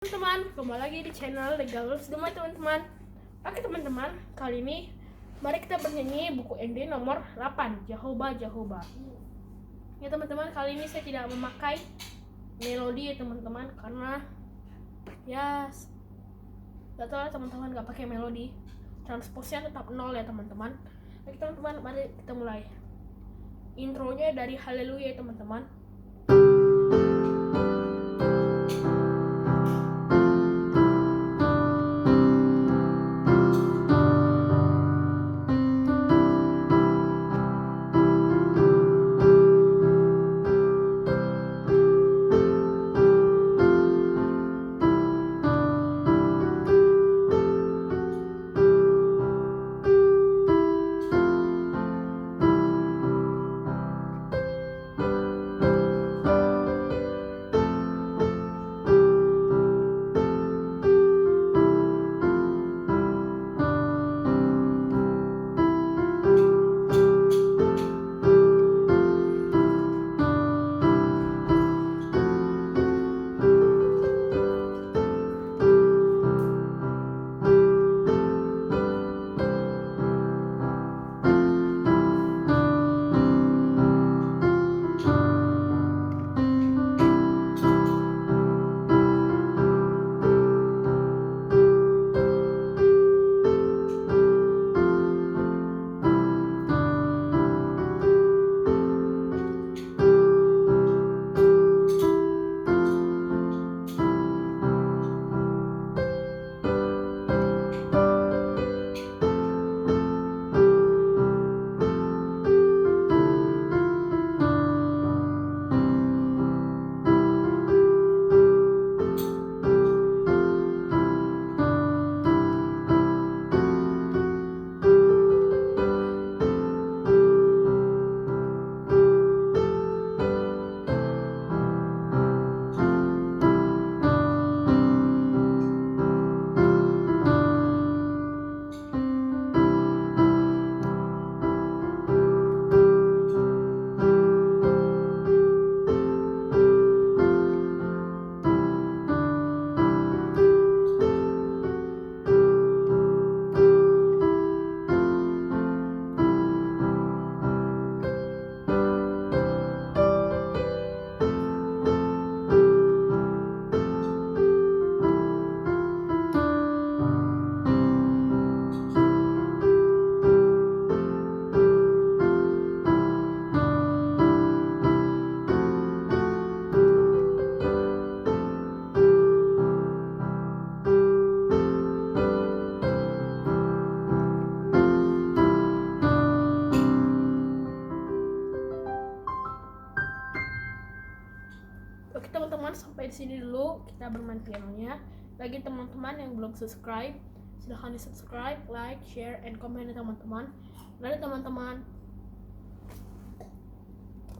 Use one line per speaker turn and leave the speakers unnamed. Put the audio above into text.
Teman-teman, kembali lagi di channel Legal Rules Gemai teman-teman. Oke teman-teman, kali ini mari kita bernyanyi buku ND nomor 8, Jehovah Jehovah. Ya teman-teman, kali ini saya tidak memakai melodi ya teman-teman, karena ya gak tahu lah teman-teman, gak pakai melodi, transposnya tetap 0 ya teman-teman. Oke teman-teman, mari kita mulai. Intronya dari Haleluya ya teman-teman. Oke teman-teman, sampai di sini dulu kita bermain pianonya. Bagi teman-teman yang belum subscribe, silahkan di subscribe, like, share, and comment ya teman-teman. Dadah teman-teman.